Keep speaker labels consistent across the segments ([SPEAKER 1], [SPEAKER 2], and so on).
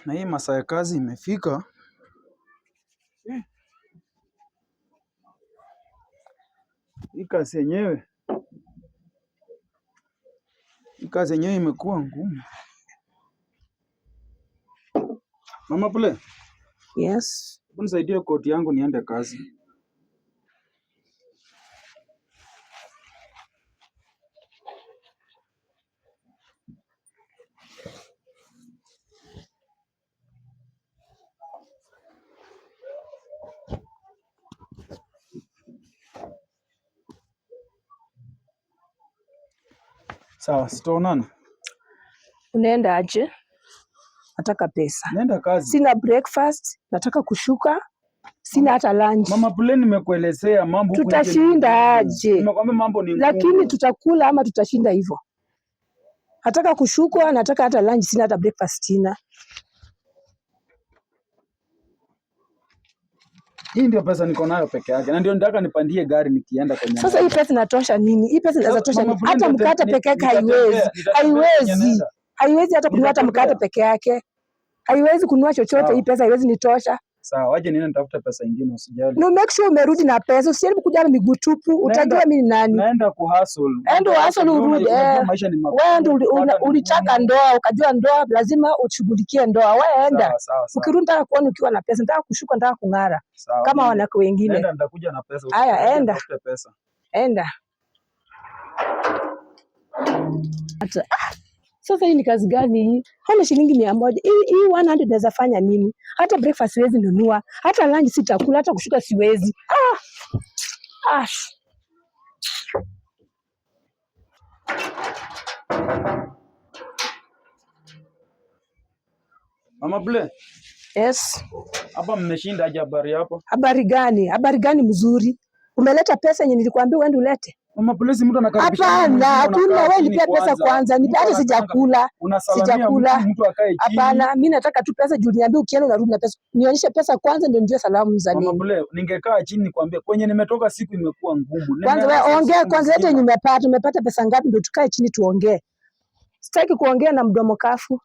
[SPEAKER 1] Na hii masaa ya kazi imefika. Hii kazi yenyewe imekuwa ngumu. Mama Pule.
[SPEAKER 2] Yes.
[SPEAKER 1] Unisaidie koti yangu niende kazi. Sawa, sitaonana.
[SPEAKER 2] Unaenda aje? Nataka pesa.
[SPEAKER 1] Naenda kazi.
[SPEAKER 2] Sina breakfast, nataka kushuka. Sina hata lunch.
[SPEAKER 1] Mama Pule, nimekuelezea mambo huku.
[SPEAKER 2] Tutashinda aje?
[SPEAKER 1] Nimekwambia mambo ni ngumu.
[SPEAKER 2] Lakini tutakula ama tutashinda hivyo? Nataka kushuka, nataka hata lunch, sina hata breakfast sina.
[SPEAKER 1] Hii ndio pesa niko nayo peke yake. Na ndio nataka nipandie gari nikienda kwenye.
[SPEAKER 2] Sasa hii pesa inatosha nini? Hii pesa inaweza tosha nini? Hata mkate peke yake haiwezi. Haiwezi. Haiwezi hata kununua hata mkate peke yake. Haiwezi kununua chochote, hii pesa haiwezi nitosha.
[SPEAKER 1] Sawa, waje niende nitafuta pesa nyingine usijali.
[SPEAKER 2] No, make sure umerudi na pesa. Usijaribu kuja na miguu tupu. Utajua mimi ni nani.
[SPEAKER 1] Naenda kuhustle.
[SPEAKER 2] Enda hustle urudi. Wewe ndio ulitaka ndoa, ukajua ndoa lazima ushughulikie ndoa. Wewe enda. Ukirudi nataka kuona ukiwa na pesa, nataka kushuka, nataka kung'ara. Kama wanawake wengine.
[SPEAKER 1] Nenda nitakuja na pesa.
[SPEAKER 2] Haya, enda.
[SPEAKER 1] Pesa.
[SPEAKER 2] Enda. Sasa hii ni kazi gani hii? Hana shilingi 100. Hii 100 naweza fanya nini? Hata breakfast siwezi nunua, hata lunch sitakula, hata kushuka siwezi.
[SPEAKER 1] Mama Pule.
[SPEAKER 2] Yes.
[SPEAKER 1] Hapa mmeshinda aje habari hapo?
[SPEAKER 2] Habari gani? Habari gani mzuri? Umeleta pesa yenye nilikwambia uende ulete?
[SPEAKER 1] Mama Pule, si mtu anakaribisha.
[SPEAKER 2] Hapana, hakuna. Wewe nipe pesa kwanza. Nipe hata sijakula. Sijakula. Hapana, mimi nataka tu pesa juu niambie ukienda unarudi na pesa. Nionyeshe pesa kwanza ndio nijue salamu za nini.
[SPEAKER 1] Mama Pule, ningekaa chini nikwambie kwenye nimetoka siku imekuwa ngumu.
[SPEAKER 2] Kwanza wewe ongea kwanza, lete yenye umepata pesa ngapi ndio tukae chini tuongee. Sitaki kuongea na mdomo kafu.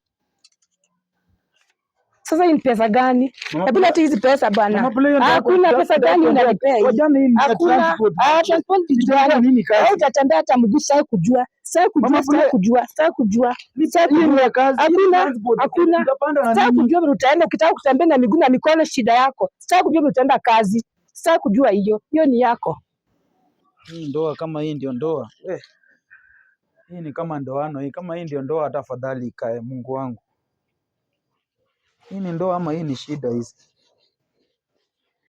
[SPEAKER 2] Sasa hii ni pesa gani? Hebu leta hizi pesa bwana. Hakuna pesa gani unanipea hii? Hakuna. Transport gani? Wewe utatembea hata mguu sasa kujua. Sasa kujua. Hakuna. Sasa kujua utaenda ukitaka kutembea na miguu na mikono shida yako. Sasa kujua utaenda kazi. Sasa kujua hiyo ni yako.
[SPEAKER 1] Hii ndoa kama hii ndio ndoa. Hii ni kama ndoano hii. Kama hii ndio ndoa hata afadhali ikae, Mungu wangu. Hii ni ndoa ama hii ni shida hizi?